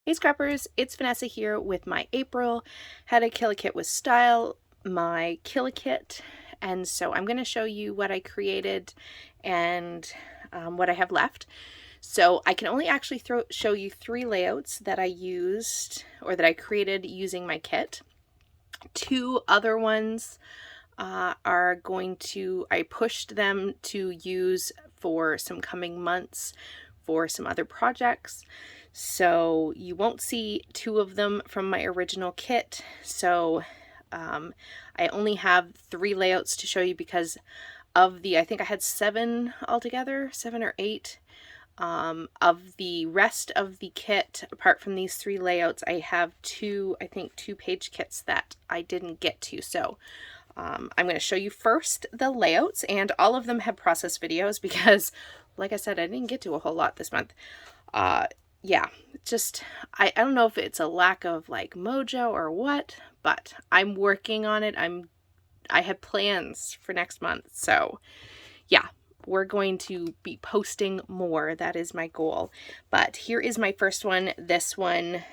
Hey Scrappers, it's Vanessa here with my April How to Kill a Kit with Style, my Kill a Kit. And so I'm going to show you what I created and what I have left. So I can only actually show you 3 layouts that I used or that I created using my kit. 2 other ones are going to, I pushed them to use for some coming months for some other projects. So you won't see 2 of them from my original kit. So I only have 3 layouts to show you because of the, I think I had 7 altogether, 7 or 8. Of the rest of the kit, apart from these 3 layouts, I have 2 page kits that I didn't get to. So I'm going to show you first the layouts, and all of them have process videos because, like I said, I didn't get to a whole lot this month. Yeah, just, I don't know if it's a lack of like mojo or what, but I'm working on it. I have plans for next month. So yeah, we're going to be posting more. That is my goal. But here is my first one. This one,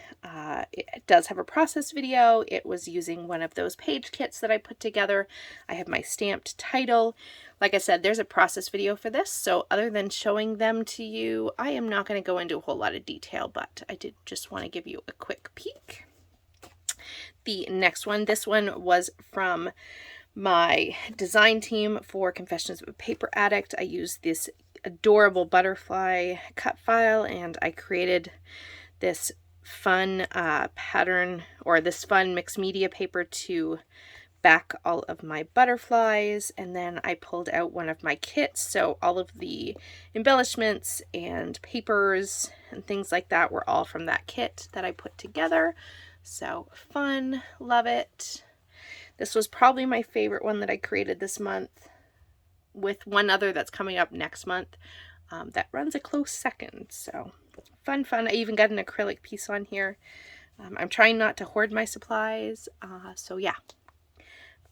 it does have a process video. It was using one of those page kits that I put together. I have my stamped title. Like I said, there's a process video for this. So other than showing them to you, I am not going to go into a whole lot of detail, but I did just want to give you a quick peek. The next one, this one was from my design team for Confessions of a Paper Addict. I used this adorable butterfly cut file, and I created this fun pattern, or this fun mixed media paper to back all of my butterflies. And then I pulled out one of my kits, so all of the embellishments and papers and things like that were all from that kit that I put together. So fun, love it. This was probably my favorite one that I created this month, with one other that's coming up next month that runs a close second. So fun. I even got an acrylic piece on here. I'm trying not to hoard my supplies. So yeah,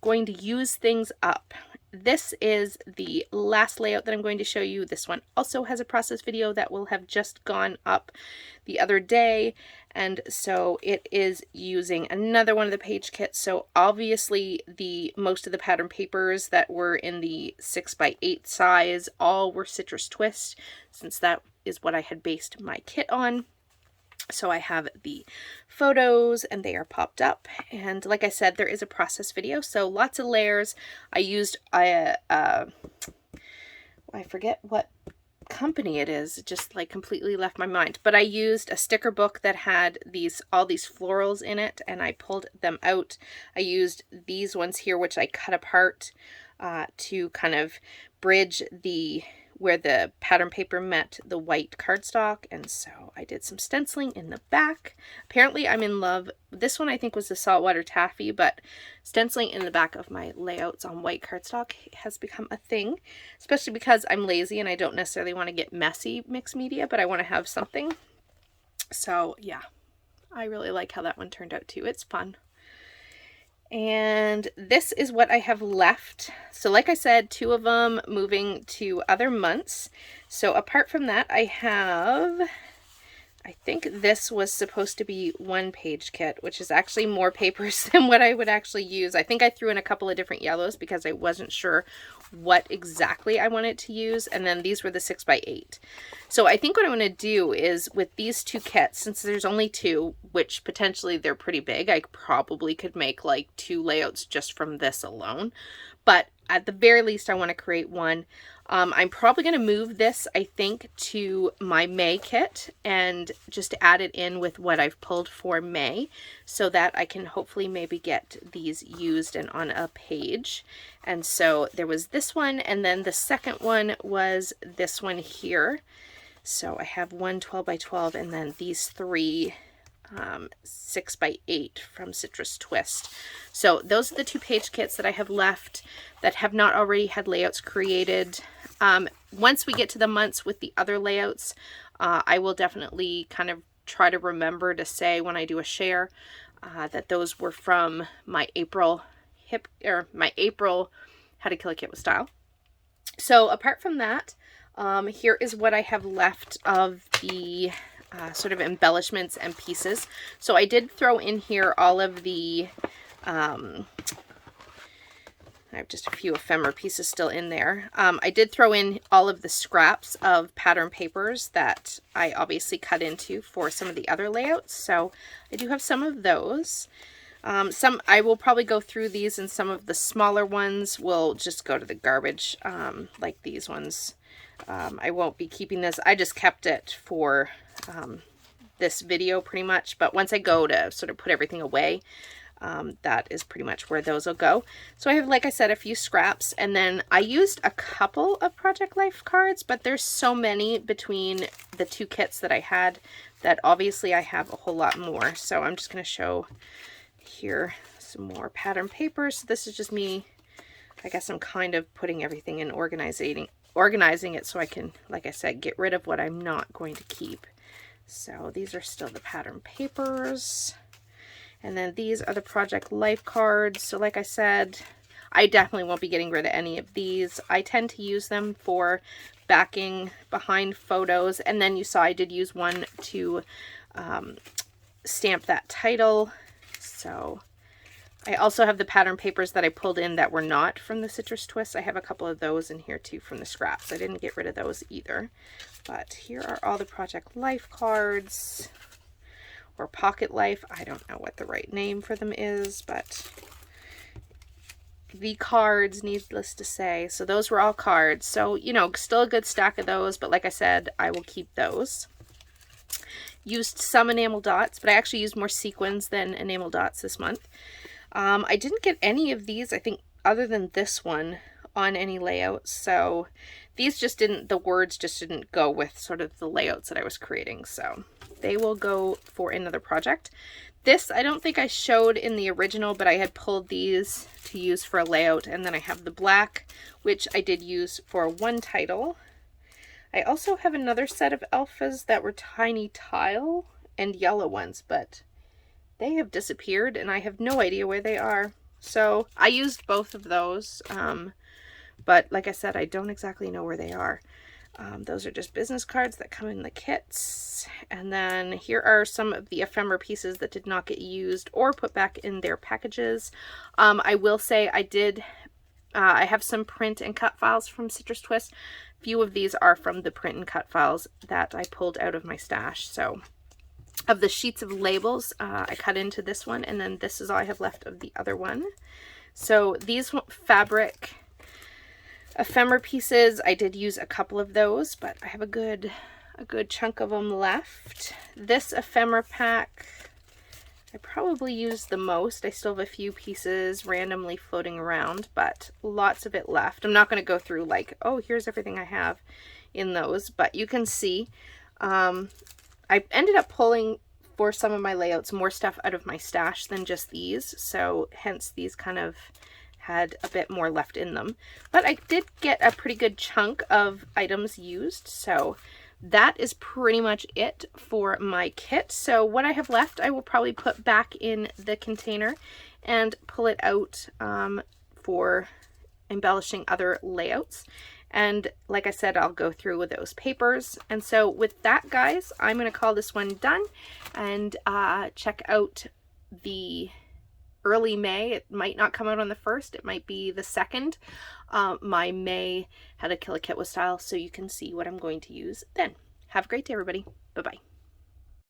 going to use things up. This is the last layout that I'm going to show you. This one also has a process video that will have just gone up the other day, and so it is using another one of the page kits. So obviously most of the pattern papers that were in the 6x8 size all were Citrus Twist, since that is what I had based my kit on. So I have the photos and they are popped up, and like I said, there is a process video, so lots of layers. I used I forget what company it is, it just like completely left my mind, but I used a sticker book that had all these florals in it, and I pulled them out. I used these ones here, which I cut apart to kind of bridge where the pattern paper met the white cardstock, and so I did some stenciling in the back. Apparently I'm in love. This one I think was the saltwater taffy, but stenciling in the back of my layouts on white cardstock has become a thing, especially because I'm lazy and I don't necessarily want to get messy mixed media, but I want to have something. So yeah, I really like how that one turned out too. It's fun. And this is what I have left. So like I said, 2 of them moving to other months. So apart from that, I have, I think this was supposed to be 1 page kit, which is actually more papers than what I would actually use. I think I threw in a couple of different yellows because I wasn't sure what exactly I wanted to use. And then these were the 6x8. So I think what I'm going to do is, with these 2 kits, since there's only 2, which potentially they're pretty big, I probably could make like 2 layouts just from this alone. But at the very least, I want to create 1. I'm probably going to move this, I think, to my May kit and just add it in with what I've pulled for May, so that I can hopefully maybe get these used and on a page. And so there was this one, and then the second one was this one here. So I have 1 12x12, and then these 3 6x8 from Citrus Twist. So those are the 2 page kits that I have left that have not already had layouts created. Once we get to the months with the other layouts, I will definitely kind of try to remember to say when I do a share that those were from my April How to Kill a Kit with Style. So apart from that, here is what I have left of the sort of embellishments and pieces. So I did throw in here all of the, I have just a few ephemera pieces still in there. I did throw in all of the scraps of pattern papers that I obviously cut into for some of the other layouts. So I do have some of those. Some I will probably go through these, and some of the smaller ones will just go to the garbage, like these ones. I won't be keeping this. I just kept it for this video pretty much, but once I go to sort of put everything away, that is pretty much where those will go. So I have, like I said, a few scraps, and then I used a couple of Project Life cards, but there's so many between the two kits that I had that obviously I have a whole lot more. So I'm just going to show here some more pattern papers. So this is just me. I guess I'm kind of putting everything in, organizing it so I can, like I said, get rid of what I'm not going to keep. So these are still the pattern papers. And then these are the Project Life cards. So like I said, I definitely won't be getting rid of any of these. I tend to use them for backing behind photos. And then you saw I did use one to stamp that title. So I also have the pattern papers that I pulled in that were not from the Citrus Twists. I have a couple of those in here too from the scraps. I didn't get rid of those either. But here are all the Project Life cards. Or Pocket Life. I don't know what the right name for them is, but the cards, needless to say. So those were all cards. So, you know, still a good stack of those, but like I said, I will keep those. Used some enamel dots, but I actually used more sequins than enamel dots this month. I didn't get any of these, I think, other than this one on any layouts. So these just didn't, the words just didn't go with sort of the layouts that I was creating. So they will go for another project. This, I don't think I showed in the original, but I had pulled these to use for a layout. And then I have the black, which I did use for one title. I also have another set of alphas that were tiny tile and yellow ones, but they have disappeared and I have no idea where they are. So I used both of those, but like I said, I don't exactly know where they are. Those are just business cards that come in the kits. And then here are some of the ephemera pieces that did not get used or put back in their packages. I will say I have some print and cut files from Citrus Twist. A few of these are from the print and cut files that I pulled out of my stash. So of the sheets of labels, I cut into this one, and then this is all I have left of the other one. So these fabric ephemera pieces, I did use a couple of those, but I have a good chunk of them left. This ephemera pack, I probably used the most. I still have a few pieces randomly floating around, but lots of it left. I'm not going to go through like, oh, here's everything I have in those, but you can see I ended up pulling for some of my layouts more stuff out of my stash than just these, so hence these kind of had a bit more left in them. But I did get a pretty good chunk of items used, so that is pretty much it for my kit. So what I have left, I will probably put back in the container and pull it out for embellishing other layouts. And like I said, I'll go through with those papers. And so with that, guys, I'm going to call this one done and check out the early May. It might not come out on the 1st. It might be the 2nd. My May How to Kill a Kit with Style, so you can see what I'm going to use then. Have a great day, everybody. Bye-bye.